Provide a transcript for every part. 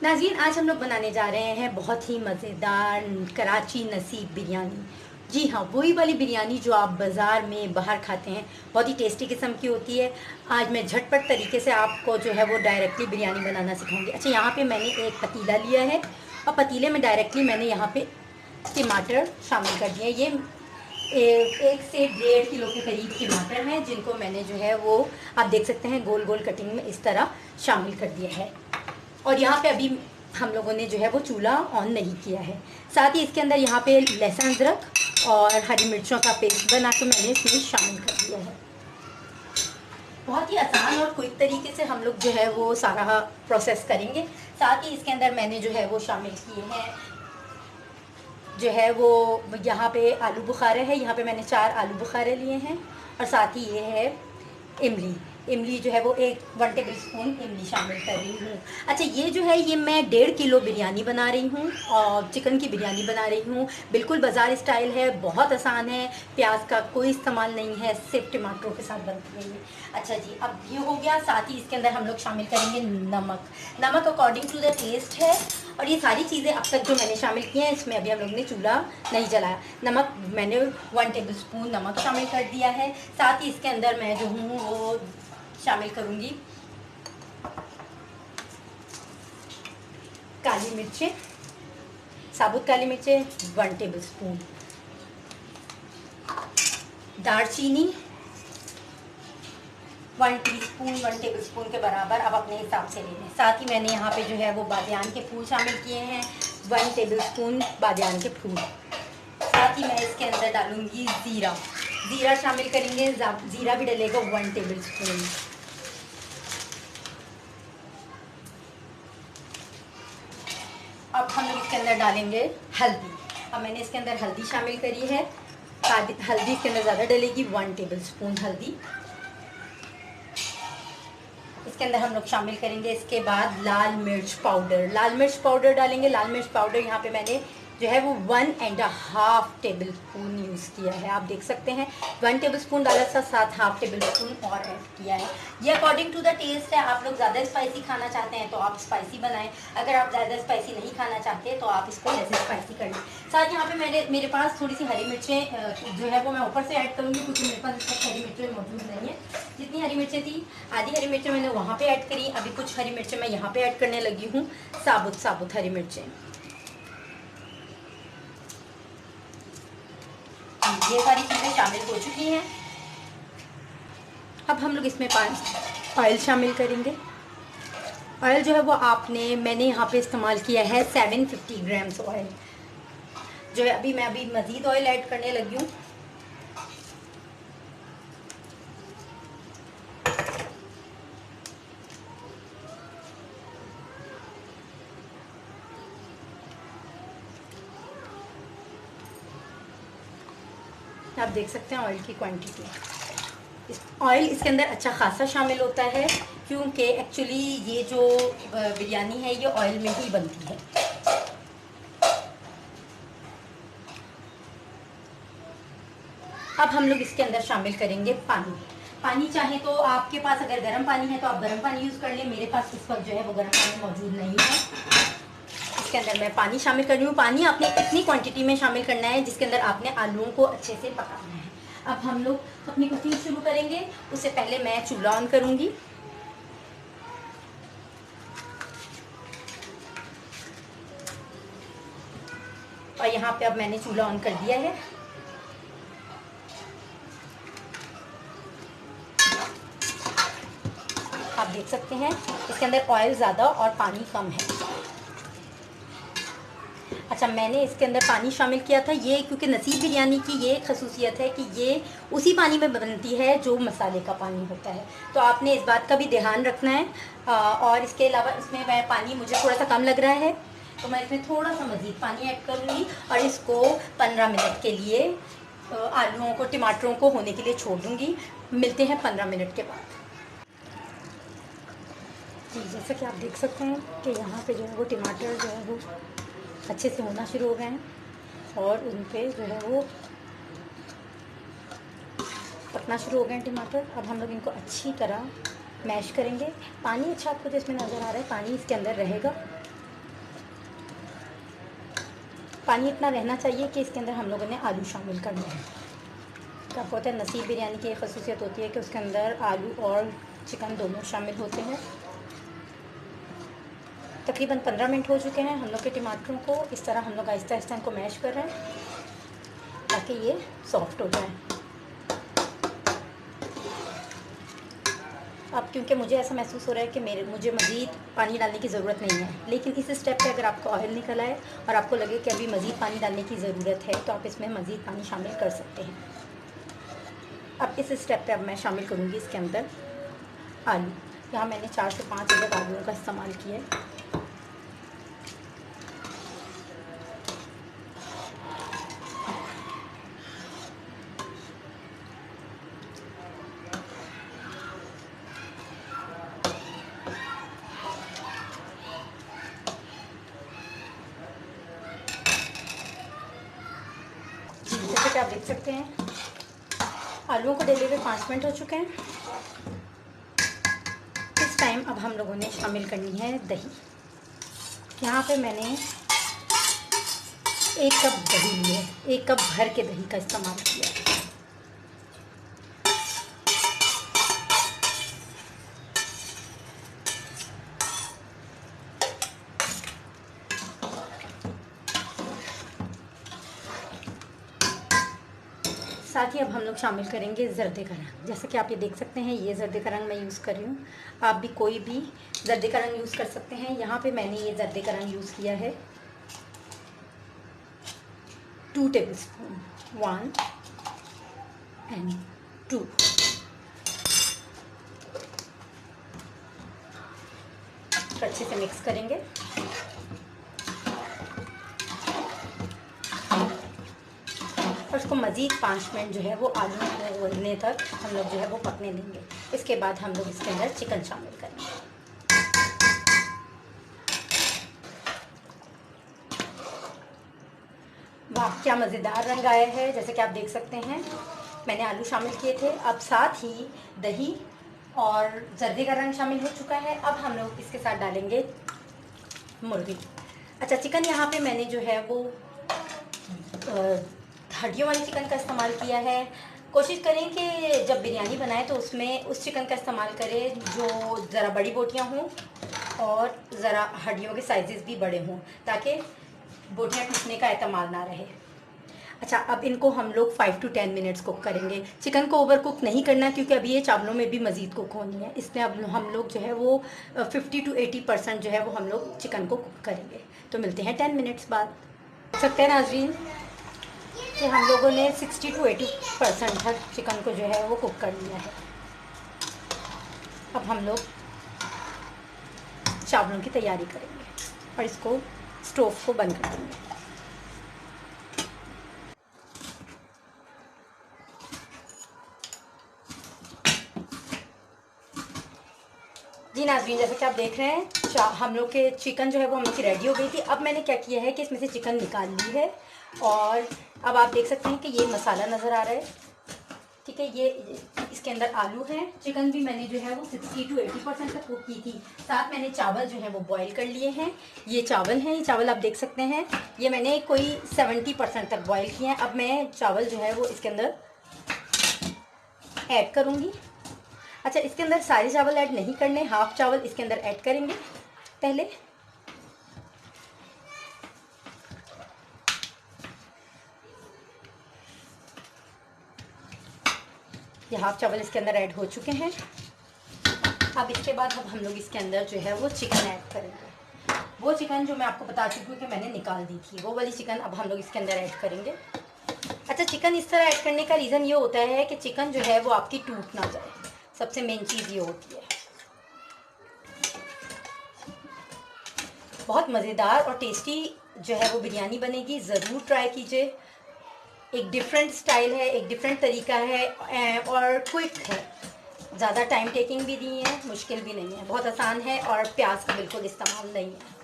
नाज़रीन, आज हम लोग बनाने जा रहे हैं बहुत ही मज़ेदार कराची नसीब बिरयानी। जी हाँ, वही वाली बिरयानी जो आप बाज़ार में बाहर खाते हैं, बहुत ही टेस्टी किस्म की होती है। आज मैं झटपट तरीके से आपको जो है वो डायरेक्टली बिरयानी बनाना सिखाऊंगी। अच्छा, यहाँ पे मैंने एक पतीला लिया है और पतीले में डायरेक्टली मैंने यहाँ पे टमाटर शामिल कर दिए। ये 1 से 1.5 किलो के करीब टमाटर हैं, जिनको मैंने जो है वो आप देख सकते हैं गोल गोल कटिंग में इस तरह शामिल कर दिया है। और यहाँ पे अभी हम लोगों ने जो है वो चूल्हा ऑन नहीं किया है। साथ ही इसके अंदर यहाँ पे लहसुन अदरक और हरी मिर्चों का पेस्ट बना के मैंने इसमें शामिल कर दिया है। बहुत ही आसान और क्विक तरीके से हम लोग जो है वो सारा प्रोसेस करेंगे। साथ ही इसके अंदर मैंने जो है वो शामिल किए हैं जो है वो यहाँ पे आलू बुखारे है। यहाँ पे मैंने 4 आलू बुखारे लिए हैं और साथ ही ये है इमली। इमली जो है वो 1 टेबल स्पून इमली शामिल कर रही हूँ। अच्छा, ये जो है ये मैं 1.5 किलो बिरयानी बना रही हूँ और चिकन की बिरयानी बना रही हूँ। बिल्कुल बाज़ार स्टाइल है, बहुत आसान है, प्याज का कोई इस्तेमाल नहीं है, सिर्फ टमाटरों के साथ बनती है ये। अच्छा जी, अब ये हो गया। साथ ही इसके अंदर हम लोग शामिल करेंगे नमक। नमक अकॉर्डिंग टू द टेस्ट है। और ये सारी चीज़ें अब तक जो मैंने शामिल की हैं, इसमें अभी हम लोग ने चूल्हा नहीं जलाया। नमक मैंने 1 टेबल स्पून नमक शामिल कर दिया है। साथ ही इसके अंदर मैं जो हूँ वो शामिल करूँगी काली मिर्चें, साबुत काली मिर्चें 1 टेबल स्पून, दालचीनी 1 टीस्पून, 1 टेबल स्पून के बराबर आप अपने हिसाब से ले लें। साथ ही मैंने यहाँ पे जो है वो बादियान के फूल शामिल किए हैं, 1 टेबल स्पून बादियान के फूल। साथ ही मैं इसके अंदर डालूंगी ज़ीरा। ज़ीरा शामिल करेंगे, ज़ीरा भी डलेगा 1 टेबल स्पून। अब हम लोग इसके अंदर डालेंगे हल्दी। अब मैंने इसके अंदर हल्दी शामिल करी है। हल्दी इसके अंदर ज़्यादा डलेगी, 1 टेबल स्पून हल्दी। इसके अंदर हम लोग शामिल करेंगे इसके बाद लाल मिर्च पाउडर। लाल मिर्च पाउडर डालेंगे। लाल मिर्च पाउडर यहाँ पे मैंने जो है वो 1.5 टेबल स्पून यूज़ किया है। आप देख सकते हैं 1 टेबल स्पून डाला था, साथ हाफ टेबल स्पून और ऐड किया है। ये अकॉर्डिंग टू द टेस्ट है। आप लोग ज़्यादा स्पाइसी खाना चाहते हैं तो आप स्पाइसी बनाएं, अगर आप ज़्यादा स्पाइसी नहीं खाना चाहते तो आप इसको ऐसे स्पाइसी कर लें। साथ यहाँ पे मेरे पास थोड़ी सी हरी मिर्चें जो है वो मैं ऊपर से ऐड करूँगी, क्योंकि मेरे पास इस वक्त हरी मिर्चें मौजूद नहीं है। जितनी हरी मिर्चें थी, आधी हरी मिर्चें मैंने वहाँ पे ऐड करी, अभी कुछ हरी मिर्चें मैं यहाँ पे ऐड करने लगी हूँ, साबुत हरी मिर्चें। ये सारी चीज़ें शामिल हो चुकी हैं। अब हम लोग इसमें ऑयल शामिल करेंगे। ऑयल जो है वो मैंने यहाँ पे इस्तेमाल किया है 750 ग्राम्स ऑयल जो है। अभी मैं मज़ीद ऑयल ऐड करने लगी हूँ। आप देख सकते हैं ऑयल की क्वांटिटी। ऑयल इसके अंदर अच्छा खासा शामिल होता है, क्योंकि एक्चुअली ये जो बिरयानी है ये ऑयल में ही बनती है। अब हम लोग इसके अंदर शामिल करेंगे पानी। पानी चाहे तो आपके पास अगर गर्म पानी है तो आप गर्म पानी यूज़ कर लें। मेरे पास इस वक्त जो है वो गर्म पानी मौजूद नहीं है। इसके अंदर मैं पानी शामिल कर रही हूँ। पानी आपने इतनी क्वांटिटी में शामिल करना है जिसके अंदर आपने आलूओं को अच्छे से पकाना है। अब हम लोग अपनी कुकिंग शुरू करेंगे। उससे पहले मैं चूल्हा ऑन करूँगी। और यहाँ पे अब मैंने चूल्हा ऑन कर दिया है। आप देख सकते हैं इसके अंदर ऑयल ज़्यादा और पानी कम है। अच्छा, मैंने इसके अंदर पानी शामिल किया था ये, क्योंकि नसीब बिरयानी की ये खसूसियत है कि ये उसी पानी में बनती है जो मसाले का पानी होता है, तो आपने इस बात का भी ध्यान रखना है। और इसके अलावा इसमें पानी मुझे थोड़ा सा कम लग रहा है, तो मैं इसमें थोड़ा सा मज़ीद पानी ऐड करूँगी और इसको 15 मिनट के लिए आलूओं को टमाटरों को होने के लिए छोड़ दूँगी। मिलते हैं 15 मिनट के बाद। जी, जैसा कि आप देख सकते हैं कि यहाँ पे जो है वो टमाटर जो है वो अच्छे से होना शुरू हो गए हैं और उन पर जो है वो पकना शुरू हो गए हैं टमाटर। अब हम लोग इनको अच्छी तरह मैश करेंगे। पानी अच्छा आपको जो इसमें नज़र आ रहा है, पानी इसके अंदर रहेगा। पानी इतना रहना चाहिए कि इसके अंदर हम लोगों ने आलू शामिल करने हैं। तो आपको पता है नसीब बिरयानी की एक खसूसियत होती है कि उसके अंदर आलू और चिकन दोनों शामिल होते हैं। तकरीबन 15 मिनट हो चुके हैं। हम लोग के टमाटरों को इस तरह हम लोग आहिस्ता आहिस्ता इनको मैश कर रहे हैं ताकि ये सॉफ्ट हो जाए। अब क्योंकि मुझे ऐसा महसूस हो रहा है कि मुझे मज़ीद पानी डालने की ज़रूरत नहीं है, लेकिन इस स्टेप पे अगर आपको ऑयल निकल आए और आपको लगे कि अभी मज़ीद पानी डालने की ज़रूरत है तो आप इसमें मज़ीद पानी शामिल कर सकते हैं। अब इस स्टेप पे अब मैं शामिल करूँगी इसके अंदर आलू। यहाँ मैंने 4 से 5 अदद आलूओं का इस्तेमाल किया है। जैसे कि आप देख सकते हैं आलूओं को डले हुए 5 मिनट हो चुके हैं। इस टाइम अब हम लोगों ने शामिल करनी है दही। यहाँ पे मैंने 1 कप दही ली है, 1 कप भर के दही का इस्तेमाल किया है। साथ ही अब हम लोग शामिल करेंगे ज़र्दे का रंग। जैसे कि आप ये देख सकते हैं ये ज़र्दे का रंग मैं यूज़ कर रही हूँ। आप भी कोई भी ज़र्दे का रंग यूज़ कर सकते हैं। यहाँ पे मैंने ये ज़र्दे का रंग यूज़ किया है 2 टेबल स्पून, 1 and 2। अच्छे से मिक्स करेंगे। और उसको मज़ीद 5 मिनट जो है वो आलू को उबलने तक हम लोग जो है वो पकने देंगे। इसके बाद हम लोग इसके अंदर चिकन शामिल करेंगे। वाह क्या मज़ेदार रंग आया है। जैसे कि आप देख सकते हैं मैंने आलू शामिल किए थे। अब साथ ही दही और जर्दे का रंग शामिल हो चुका है। अब हम लोग इसके साथ डालेंगे मुर्गी। अच्छा चिकन यहाँ पे मैंने जो है वो हड्डियों वाले चिकन का इस्तेमाल किया है। कोशिश करें कि जब बिरयानी बनाएं तो उसमें उस चिकन का इस्तेमाल करें जो ज़रा बड़ी बोटियां हों और ज़रा हड्डियों के साइजेस भी बड़े हों ताकि बोटियां टूटने का एहतमाल ना रहे। अच्छा अब इनको हम लोग 5 to 10 मिनट्स कुक करेंगे। चिकन को ओवर कुक नहीं करना क्योंकि अभी ये चावलों में भी मज़ीद कुक होनी है। इसमें अब हम लोग जो है वो 50 to 80% जो है वो हम लोग चिकन को कुक करेंगे। तो मिलते हैं 10 मिनट्स बाद। देख सकते हैं नाज़रीन कि हम लोगों ने 60 to 80% तक चिकन को जो है वो कुक कर लिया है। अब हम लोग चावलों की तैयारी करेंगे और इसको स्टोव को बंद कर देंगे। जी नाज़रीन जैसे कि आप देख रहे हैं हम लोग के चिकन जो है वो हम लोग की रेडी हो गई थी। अब मैंने क्या किया है कि इसमें से चिकन निकाल ली है और अब आप देख सकते हैं कि ये मसाला नज़र आ रहा है। ठीक है ये इसके अंदर आलू हैं। चिकन भी मैंने जो है वो 60 to 80% तक कुक की थी। साथ मैंने चावल जो है वो बॉईल कर लिए हैं। ये चावल हैं, ये चावल आप देख सकते हैं ये मैंने कोई 70% तक बॉईल किए हैं। अब मैं चावल जो है वो इसके अंदर ऐड करूँगी। अच्छा इसके अंदर सारे चावल ऐड नहीं करने, हाफ चावल इसके अंदर ऐड करेंगे पहले। ये हाफ चावल इसके अंदर ऐड हो चुके हैं। अब इसके बाद अब हम लोग इसके अंदर जो है वो चिकन ऐड करेंगे। वो चिकन जो मैं आपको बता चुकी हूँ कि मैंने निकाल दी थी वो वाली चिकन अब हम लोग इसके अंदर ऐड करेंगे। अच्छा चिकन इस तरह ऐड करने का रीज़न ये होता है कि चिकन जो है वो आपकी टूट ना जाए। सबसे मेन चीज़ ये होती है। बहुत मज़ेदार और टेस्टी जो है वो बिरयानी बनेगी। ज़रूर ट्राई कीजिए। एक डिफरेंट स्टाइल है, एक डिफरेंट तरीका है और क्विक है। ज़्यादा टाइम टेकिंग भी नहीं है, मुश्किल भी नहीं है, बहुत आसान है और प्याज का बिल्कुल इस्तेमाल नहीं है।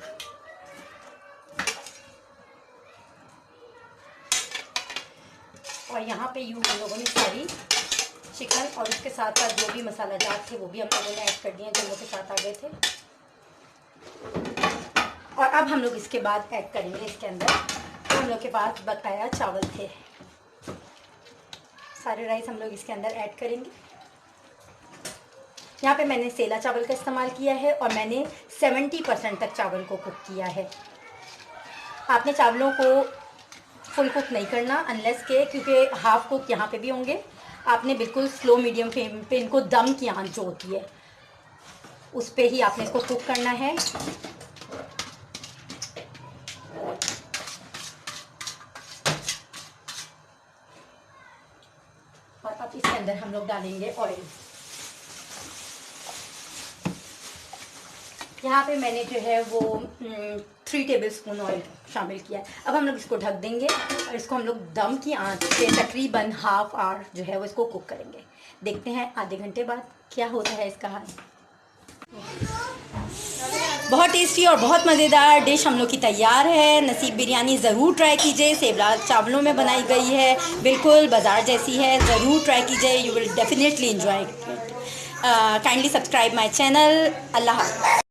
और यहाँ पे यूँ हम लोगों ने सारी चिकन और उसके साथ साथ जो भी मसाला जात थे वो भी हम लोगों ने ऐड कर दिए, दोनों के साथ आ गए थे। और अब हम लोग इसके बाद ऐड करेंगे इसके अंदर हम लोग के पास बकाया चावल थे, सारे राइस हम लोग इसके अंदर ऐड करेंगे। यहाँ पे मैंने सेला चावल का इस्तेमाल किया है और मैंने 70% तक चावल को कुक किया है। आपने चावलों को फुल कुक नहीं करना अनलेस के, क्योंकि हाफ कुक यहाँ पे भी होंगे। आपने बिल्कुल स्लो मीडियम फ्लेम पे इनको दम की आंच जो होती है उस पे ही आपने इसको कुक करना है। और अब इसके अंदर हम लोग डालेंगे ऑयल। यहाँ पे मैंने जो है वो 3 टेबलस्पून ऑयल शामिल किया है। अब हम लोग इसको ढक देंगे और इसको हम लोग दम की आंच पे तकरीबन हाफ आवर जो है वो इसको कुक करेंगे। देखते हैं आधे घंटे बाद क्या होता है इसका हाल। बहुत टेस्टी और बहुत मज़ेदार डिश हम लोग की तैयार है। नसीब बिरयानी ज़रूर ट्राई कीजिए, सेवला चावलों में बनाई गई है, बिल्कुल बाज़ार जैसी है। ज़रूर ट्राई कीजिए, you will definitely enjoy it. Kindly subscribe my channel. अल्लाह हाफ़िज़।